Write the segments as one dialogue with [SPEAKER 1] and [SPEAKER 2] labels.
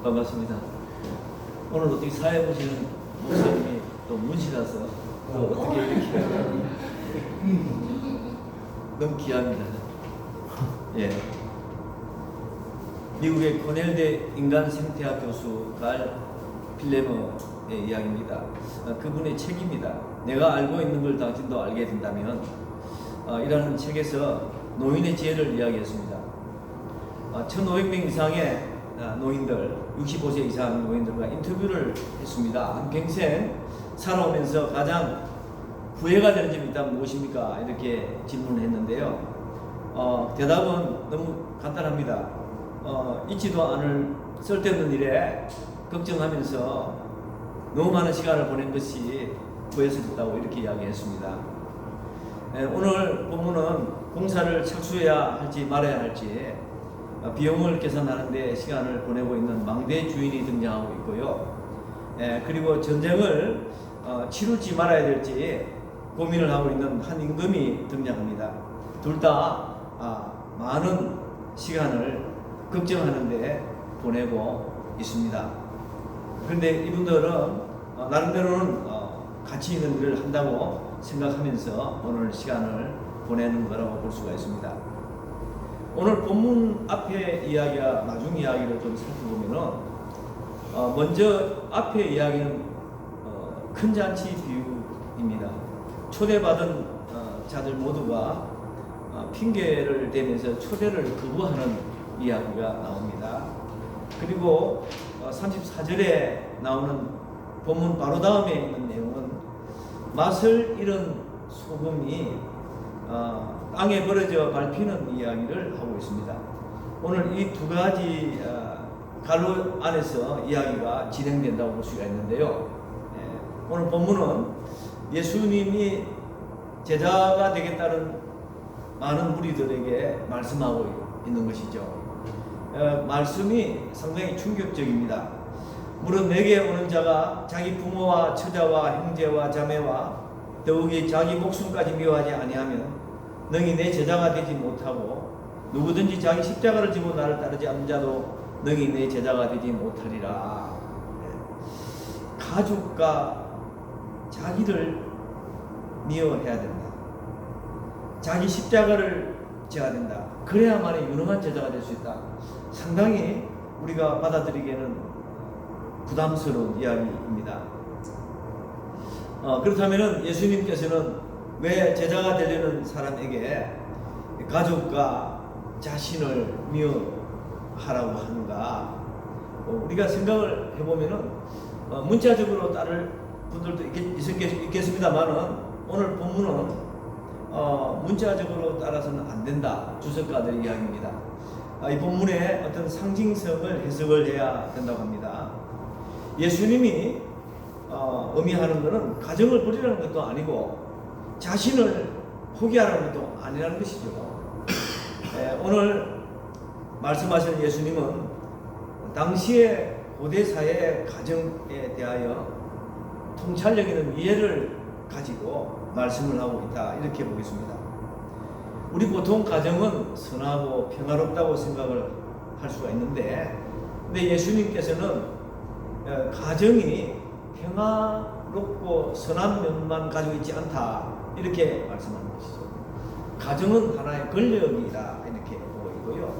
[SPEAKER 1] 반갑습니다. 오늘 어떻게 사회 보시는 목사님이 또 문시라서 또 어떻게 이렇게 너무 귀합니다. 예. 미국의 코넬대 인간생태학 교수 갈 필레머의 이야기입니다. 그분의 책입니다. 내가 알고 있는 걸 당신도 알게 된다면, 이라는 책에서 노인의 지혜를 이야기했습니다. 1500명 이상의 노인들, 65세 이상 노인들과 인터뷰를 했습니다. 한평생 살아오면서 가장 후회가 되는 점이 있다면 무엇입니까? 이렇게 질문을 했는데요. 대답은 너무 간단합니다. 잊지도 않을 쓸데없는 일에 걱정하면서 너무 많은 시간을 보낸 것이 후회스럽다고 이렇게 이야기했습니다. 오늘 본문은 공사를 착수해야 할지 말아야 할지 비용을 계산하는 데 시간을 보내고 있는 망대 주인이 등장하고 있고요. 그리고 전쟁을 치룰지 말아야 될지 고민을 하고 있는 한 임금이 등장합니다. 둘 다 많은 시간을 걱정하는 데 보내고 있습니다. 그런데 이분들은 나름대로는 가치 있는 일을 한다고 생각하면서 오늘 시간을 보내는 거라고 볼 수가 있습니다. 오늘 본문 앞에 이야기와 나중 이야기를 좀 살펴보면은, 먼저 앞에 이야기는 큰 잔치 비유입니다. 초대받은 자들 모두가 핑계를 대면서 초대를 거부하는 이야기가 나옵니다. 그리고 34절에 나오는 본문 바로 다음에 있는 내용은 맛을 잃은 소금이 땅에 버려져 밟히는 이야기를 하고 있습니다. 오늘 이 두 가지 가로 안에서 이야기가 진행된다고 볼 수가 있는데요. 오늘 본문은 예수님이 제자가 되겠다는 많은 무리들에게 말씀하고 있는 것이죠. 말씀이 상당히 충격적입니다. 무릇 내게 오는 자가 자기 부모와 처자와 형제와 자매와 더욱이 자기 목숨까지 미워하지 아니하면 능히 내 제자가 되지 못하고, 누구든지 자기 십자가를 지고 나를 따르지 않는 자도 능히 내 제자가 되지 못하리라. 가족과 자기를 미워해야 된다. 자기 십자가를 져야 된다. 그래야만 유능한 제자가 될 수 있다. 상당히 우리가 받아들이기에는 부담스러운 이야기입니다. 그렇다면 예수님께서는 왜 제자가 되려는 사람에게 가족과 자신을 미워하라고 하는가? 우리가 생각을 해보면은 문자적으로 따를 분들도 있겠습니다만은 오늘 본문은 문자적으로 따라서는 안 된다. 주석가들의 이야기입니다. 이 본문의 어떤 상징성을 해석을 해야 된다고 합니다. 예수님이 의미하는 것은 가정을 버리라는 것도 아니고 자신을 포기하라는 것도 아니라는 것이죠. 오늘 말씀하시는 예수님은 당시의 고대 사회의 가정에 대하여 통찰력있는 이해를 가지고 말씀을 하고 있다, 이렇게 보겠습니다. 우리 보통 가정은 선하고 평화롭다고 생각을 할 수가 있는데, 근데 예수님께서는 가정이 평화롭고 선한 면만 가지고 있지 않다, 이렇게 말씀하는 것이죠. 가정은 하나의 권력이다, 이렇게 보고 있고요.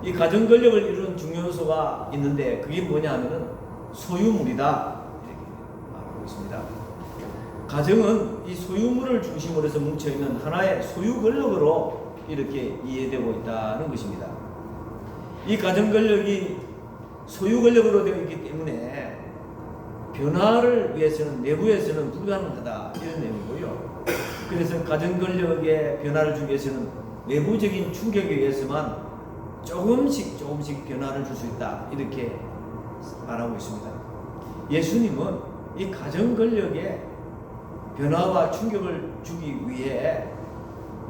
[SPEAKER 1] 이 가정 권력을 이루는 중요 요소가 있는데 그게 뭐냐 하면은 소유물이다, 이렇게 말하고 있습니다. 가정은 이 소유물을 중심으로 해서 뭉쳐있는 하나의 소유 권력으로 이렇게 이해되고 있다는 것입니다. 이 가정 권력이 소유 권력으로 되어 있기 때문에 변화를 위해서는 내부에서는 불가능하다, 이런 내용이고요. 그래서 가정 권력의 변화를 주기 위해서는 외부적인 충격에 의해서만 조금씩 변화를 줄 수 있다, 이렇게 말하고 있습니다. 예수님은 이 가정 권력의 변화와 충격을 주기 위해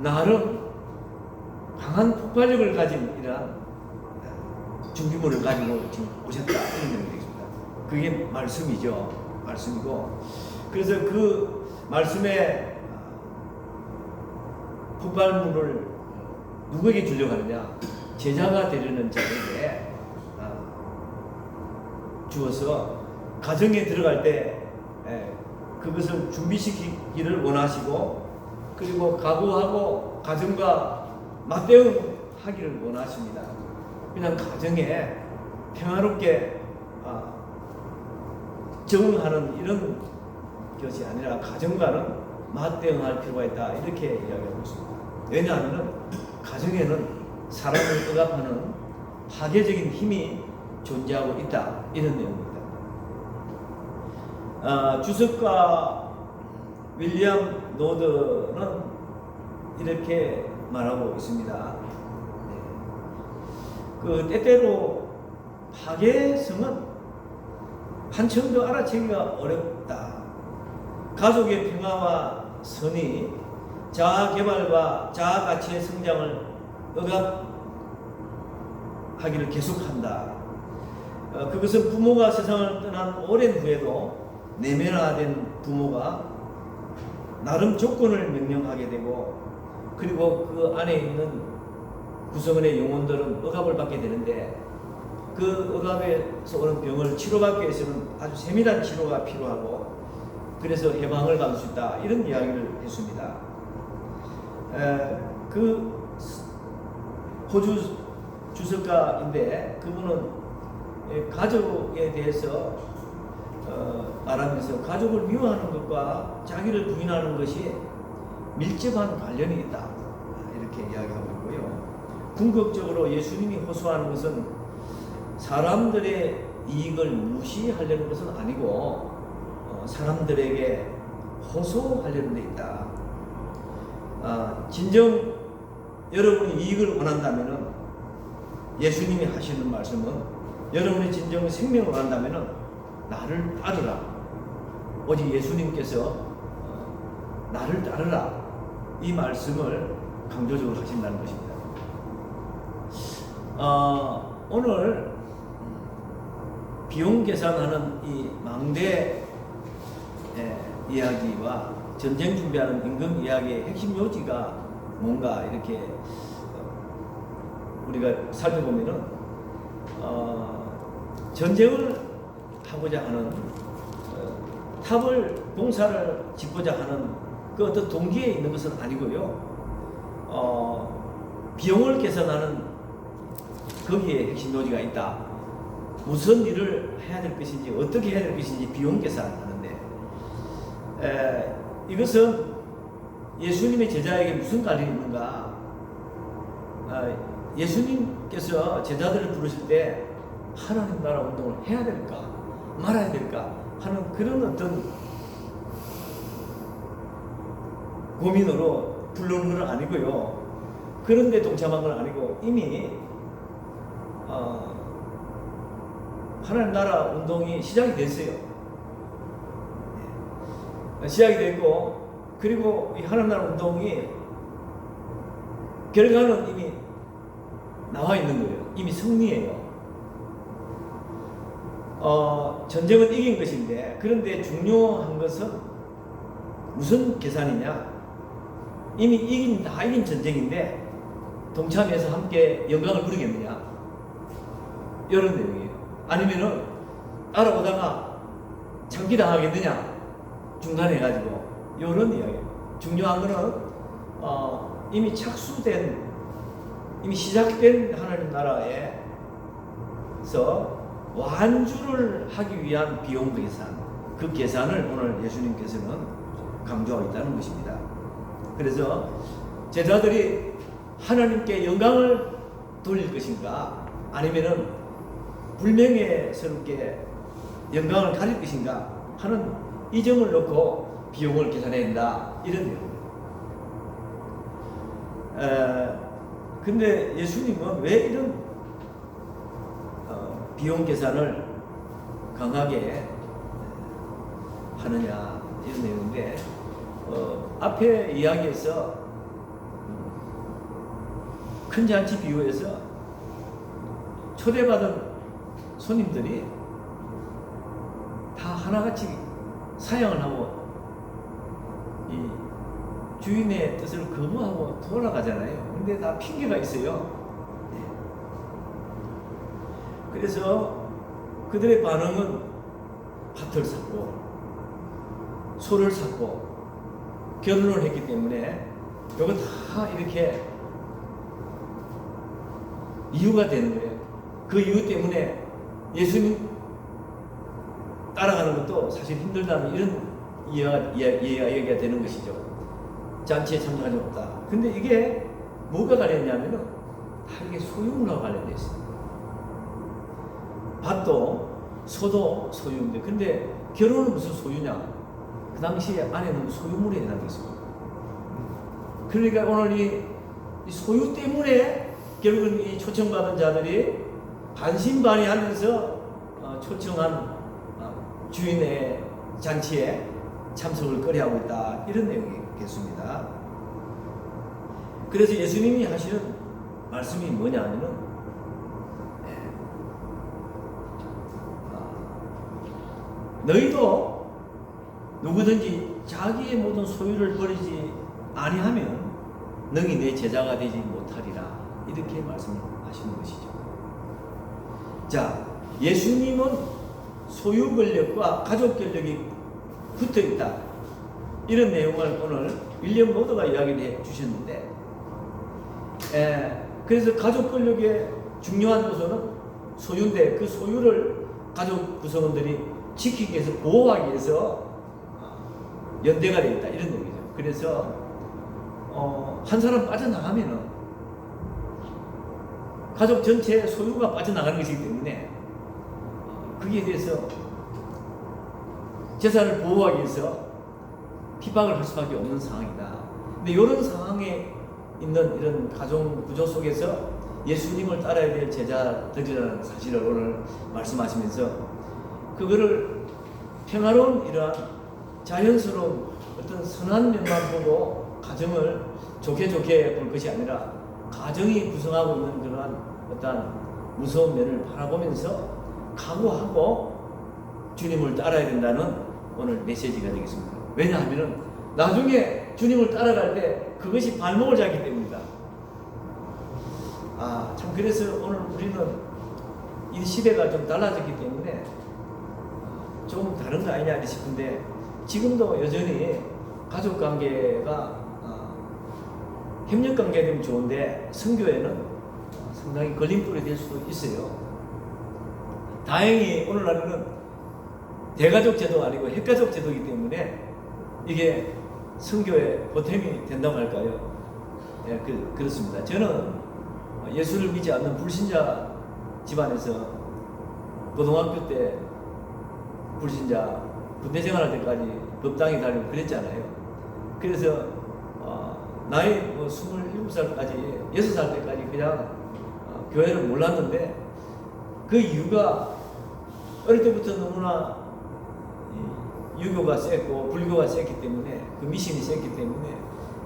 [SPEAKER 1] 나름 강한 폭발력을 가진 이러한 준비물을 가지고 지금 오셨다, 이런 내용이 되겠습니다. 그게 말씀이죠. 말씀이고, 그래서 그 말씀의 폭발물을 누구에게 주려고 하느냐? 제자가 되려는 자에게 주어서 가정에 들어갈 때 그것을 준비시키기를 원하시고, 그리고 각오하고 가정과 맞대응하기를 원하십니다. 그냥 가정에 평화롭게 적응하는 이런 것이 아니라 가정과는 맞대응할 필요가 있다, 이렇게 이야기하고 있습니다. 왜냐하면 가정에는 사람을 억압하는 파괴적인 힘이 존재하고 있다, 이런 내용입니다. 주석가 윌리엄 노드는 이렇게 말하고 있습니다. 그 때때로 파괴성은 한층 더 알아채기가 어렵다. 가족의 평화와 선의, 자아 개발과 자아 가치의 성장을 억압하기를 계속한다. 그것은 부모가 세상을 떠난 오랜 후에도 내면화된 부모가 나름 조건을 명령하게 되고, 그리고 그 안에 있는 구성원의 영혼들은 억압을 받게 되는데, 그 억압에서 오는 병을 치료받기 위해서는 아주 세밀한 치료가 필요하고, 그래서 해방을 받을 수 있다, 이런 이야기를 했습니다. 그 호주 주석가인데 그분은 가족에 대해서 말하면서 가족을 미워하는 것과 자기를 부인하는 것이 밀접한 관련이 있다, 이렇게 이야기하고 있고요. 궁극적으로 예수님이 호소하는 것은 사람들의 이익을 무시하려는 것은 아니고 사람들에게 호소하려는 데 있다. 진정 여러분이 이익을 원한다면 예수님이 하시는 말씀은, 여러분이 진정 생명을 원한다면 나를 따르라. 오직 예수님께서 나를 따르라, 이 말씀을 강조적으로 하신다는 것입니다. 오늘 비용 계산하는 이 망대 이야기와 전쟁 준비하는 임금 이야기의 핵심 요지가 뭔가 이렇게 우리가 살펴보면은 전쟁을 하고자 하는 탑을 공사를 짓고자 하는 그 어떤 동기에 있는 것은 아니고요. 비용을 계산하는 거기에 핵심 요지가 있다. 무슨 일을 해야 될 것인지, 어떻게 해야 될 것인지 비용 계산하는데, 이것은 예수님의 제자에게 무슨 관련이 있는가? 예수님께서 제자들을 부르실 때 하나님 나라 운동을 해야 될까 말아야 될까 하는 그런 어떤 고민으로 불러온 건 아니고요. 그런데 동참한 건 아니고 이미 하나님 나라 운동이 시작이 됐어요. 시작이 됐고, 그리고 이 하나님 나라 운동이 결과는 이미 나와 있는 거예요. 이미 승리예요. 전쟁은 이긴 것인데, 그런데 중요한 것은 무슨 계산이냐? 이미 다 이긴 전쟁인데 동참해서 함께 영광을 누리겠느냐? 이런 내용이에요. 아니면은 따라오다가 창기당하겠느냐? 중단해 가지고 이런 이야기예요. 중요한 거는 이미 착수된, 이미 시작된 하나님 나라에서 완주를 하기 위한 비용 계산, 그 계산을 오늘 예수님께서는 강조하고 있다는 것입니다. 그래서 제자들이 하나님께 영광을 돌릴 것인가, 아니면은 불명예스럽게 영광을 가질 것인가 하는 이 점을 놓고 비용을 계산해야 된다, 이런 내용입니다. 근데 예수님은 왜 이런 비용 계산을 강하게 하느냐, 이런 내용인데, 앞에 이야기에서 큰 잔치 비유에서 초대받은 손님들이 다 하나같이 사양을 하고 이 주인의 뜻을 거부하고 돌아가잖아요. 근데 다 핑계가 있어요. 그래서 그들의 반응은 밭을 샀고 소를 샀고 결혼을 했기 때문에 이건 다 이렇게 이유가 되는 거예요. 그 이유 때문에 예수님 따라가는 것도 사실 힘들다는 이런 이해가 되는 것이죠. 잔치에 참석하지 없다. 근데 이게 뭐가 관련이냐면은 다 이게 소유물과 관련되어 있습니다. 밭도 소도 소유인데, 근데 결혼은 무슨 소유냐? 그 당시에 아내는 소유물에 해당됐습니다. 그러니까 오늘 이 소유 때문에 결국은 이 초청받은 자들이 반신반의하면서 초청한 주인의 잔치에 참석을 꺼려하고 있다, 이런 내용이겠습니다. 그래서 예수님이 하시는 말씀이 뭐냐면은 너희도 누구든지 자기의 모든 소유를 버리지 아니하면 능히 내 제자가 되지 못하리라, 이렇게 말씀하시는 것이죠. 자, 예수님은 소유 권력과 가족 권력이 붙어 있다, 이런 내용을 오늘 윌리엄 로드가 이야기를 해 주셨는데, 그래서 가족 권력의 중요한 요소는 소유인데, 그 소유를 가족 구성원들이 지키기 위해서, 보호하기 위해서 연대가 되어 있다, 이런 얘기죠. 그래서 한 사람 빠져나가면은 가족 전체의 소유가 빠져나가는 것이기 때문에 거기에 대해서 재산을 보호하기 위해서 핍박을 할 수밖에 없는 상황이다. 근데 이런 상황에 있는 이런 가정 구조 속에서 예수님을 따라야 될 제자들이라는 사실을 오늘 말씀하시면서 그거를 평화로운 이러한 자연스러운 어떤 선한 면만 보고 가정을 좋게 볼 것이 아니라 가정이 구성하고 있는 그러한 어떤 무서운 면을 바라보면서 각오하고 주님을 따라야 된다는 오늘 메시지가 되겠습니다. 왜냐하면 나중에 주님을 따라갈 때 그것이 발목을 잡기 때문이다. 참, 그래서 오늘 우리는 이 시대가 좀 달라졌기 때문에 좀 다른 거 아니냐 싶은데, 지금도 여전히 가족 관계가 협력 관계가 되면 좋은데 성교에는 상당히 걸림돌이 될 수도 있어요. 다행히 오늘날에는 대가족 제도가 아니고 핵가족 제도이기 때문에 이게 성교에 보탬이 된다고 할까요? 예, 그렇습니다. 저는 예수를 믿지 않는 불신자 집안에서 고등학교 때 불신자 군대 생활할 때까지 법당에 다니고 그랬잖아요. 그래서 나이 27살까지 6살 때까지 그냥 교회를 몰랐는데, 그 이유가 어릴 때부터 너무나 유교가 셌고 불교가 셌기 때문에, 그 미신이 셌기 때문에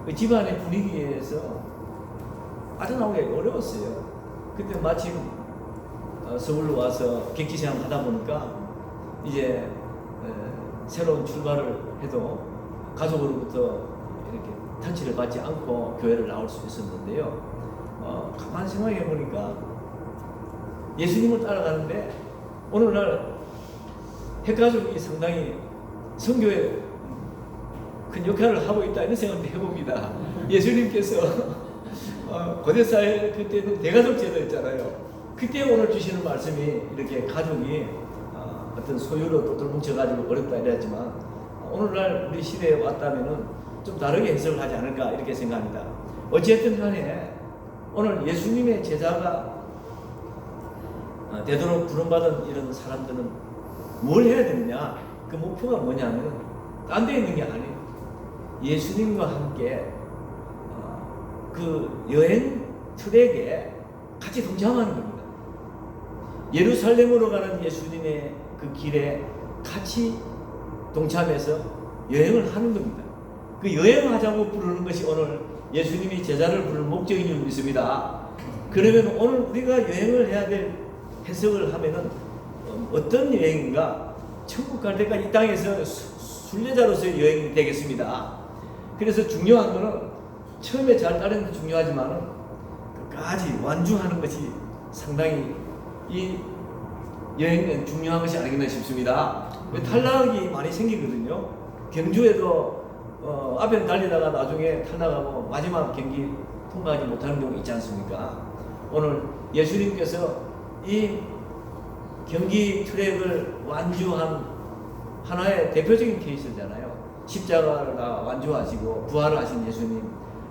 [SPEAKER 1] 그 집안의 분위기에서 빠져나오기 어려웠어요. 그때 마침 서울로 와서 객지생활 하다 보니까 이제 새로운 출발을 해도 가족으로부터 이렇게 터치를 받지 않고 교회를 나올 수 있었는데요. 가만히 생각해 보니까 예수님을 따라가는데 오늘날 핵가족이 상당히 선교에 큰 역할을 하고 있다, 이런 생각도 해봅니다. 예수님께서 고대사회 그때는 대가족 제도였잖아요. 그때 오늘 주시는 말씀이 이렇게 가족이 어떤 소유로 똘똘 뭉쳐가지고 어렵다 이랬지만, 오늘날 우리 시대에 왔다면은 좀 다르게 해석을 하지 않을까, 이렇게 생각합니다. 어쨌든 간에 오늘 예수님의 제자가 되도록 부름받은 이런 사람들은 뭘 해야 되느냐, 그 목표가 뭐냐면 딴 데 있는 게 아니에요. 예수님과 함께 그 여행 트랙에 같이 동참하는 겁니다. 예루살렘으로 가는 예수님의 그 길에 같이 동참해서 여행을 하는 겁니다. 그 여행하자고 부르는 것이 오늘 예수님이 제자를 부르는 목적인 줄 믿습니다. 그러면 오늘 우리가 여행을 해야 될 해석을 하면은 어떤 여행인가? 천국 갈 때까지 이 땅에서 순례자로서의 여행이 되겠습니다. 그래서 중요한 거는 처음에 잘 따르는 것도 중요하지만 끝까지 완주하는 것이 상당히 이 여행은 중요한 것이 아니겠나 싶습니다. 탈락이 많이 생기거든요. 경주에도 앞에는 달리다가 나중에 탈락하고 마지막 경기 통과하지 못하는 경우 있지 않습니까? 오늘 예수님께서 이 경기 트랙을 완주한 하나의 대표적인 케이스잖아요. 십자가를 완주하시고 부활을 하신 예수님,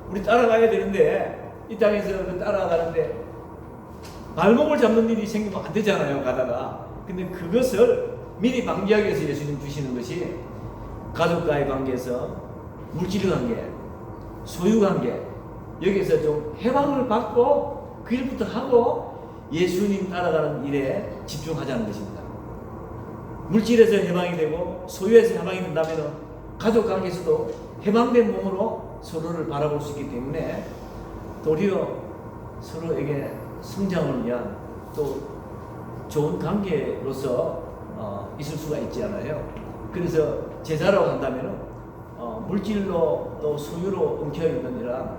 [SPEAKER 1] 우리 따라가야 되는데 이 땅에서 따라가는데 발목을 잡는 일이 생기면 안 되잖아요, 가다가. 근데 그것을 미리 방지하기 위해서 예수님 주시는 것이 가족과의 관계에서 물질 관계, 소유 관계, 여기서 좀 해방을 받고 그 일부터 하고 예수님 따라가는 일에 집중하자는 것입니다. 물질에서 해방이 되고 소유에서 해방이 된다면 가족 관계에서도 해방된 몸으로 서로를 바라볼 수 있기 때문에 도리어 서로에게 성장을 위한 또 좋은 관계로서 있을 수가 있지 않아요. 그래서 제자라고 한다면 물질로 또 소유로 엉켜있는 이런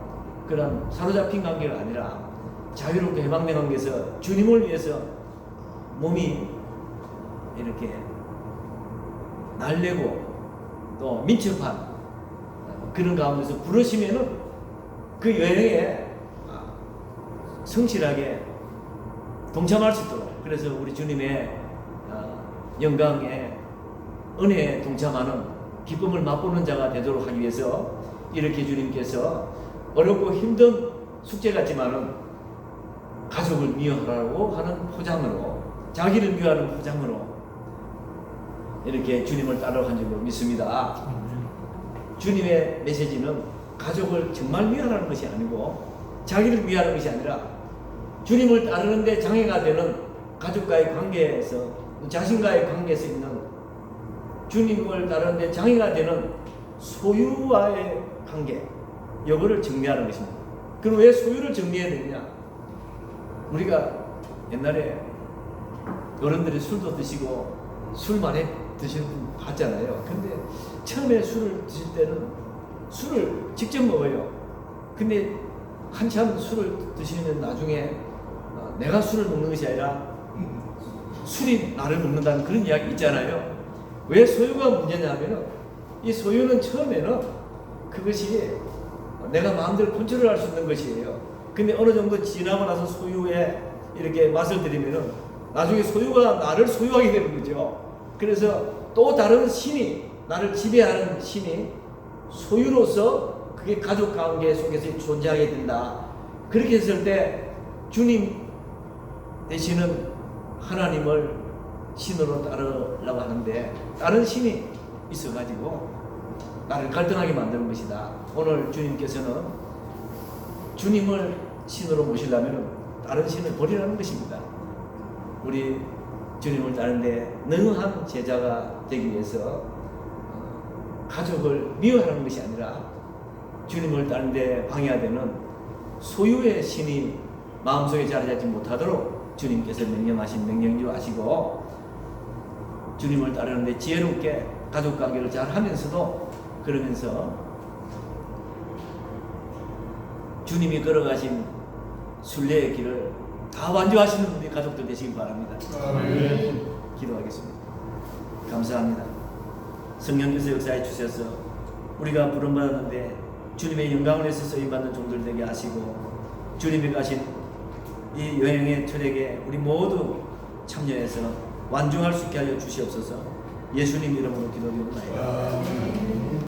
[SPEAKER 1] 그런 사로잡힌 관계가 아니라 자유롭게 해방된 관계에서 주님을 위해서 몸이 이렇게 날래고 또 민첩한 그런 가운데서 부르시면은 그 여행에 성실하게 동참할 수 있도록, 그래서 우리 주님의 영광에 은혜에 동참하는 기쁨을 맛보는 자가 되도록 하기 위해서 이렇게 주님께서 어렵고 힘든 숙제 같지만은 가족을 미워하라고 하는 포장으로, 자기를 미워하는 포장으로 이렇게 주님을 따라간 줄로 믿습니다. 주님의 메시지는 가족을 정말 미워하는 것이 아니고 자기를 미워하는 것이 아니라 주님을 따르는데 장애가 되는 가족과의 관계에서, 자신과의 관계에서 있는 주님을 따르는데 장애가 되는 소유와의 관계, 이거를 정리하는 것입니다. 그럼 왜 소유를 정리해야 되느냐? 우리가 옛날에 어른들이 술도 드시고 술 많이 드시는 분 봤잖아요. 근데 처음에 술을 드실 때는 술을 직접 먹어요. 근데 한참 술을 드시면 나중에 내가 술을 먹는 것이 아니라 술이 나를 먹는다는 그런 이야기 있잖아요. 왜 소유가 문제냐 하면은 이 소유는 처음에는 그것이 내가 마음대로 컨트롤할 수 있는 것이에요. 근데 어느 정도 지나고 나서 소유에 이렇게 맛을 들이면은 나중에 소유가 나를 소유하게 되는 거죠. 그래서 또 다른 신이, 나를 지배하는 신이 소유로서 그게 가족 관계 속에서 존재하게 된다. 그렇게 했을 때 주님 되시는 하나님을 신으로 따르려고 하는데 다른 신이 있어가지고 나를 갈등하게 만드는 것이다. 오늘 주님께서는 주님을 신으로 모시려면 다른 신을 버리라는 것입니다. 우리 주님을 따르는데 능한 제자가 되기 위해서 가족을 미워하는 것이 아니라 주님을 따르는데 방해되는 소유의 신이 마음속에 자리 잡지 못하도록 주님께서 명령하신 명령주 아시고 주님을 따르는데 지혜롭게 가족관계를 잘 하면서도 그러면서 주님이 걸어가신 순례의 길을 다 완주하시는 분들이 가족들 되시길 바랍니다. 아멘. 기도하겠습니다. 감사합니다. 성령께서 역사해 주셔서 우리가 부름받았는데 주님의 영광을 위해서 쓰임받는 종들 되게 하시고 주님이 가신 이 여행의 트랙에 우리 모두 참여해서 완주할 수 있게 하여 주시옵소서. 예수님 이름으로 기도드립니다.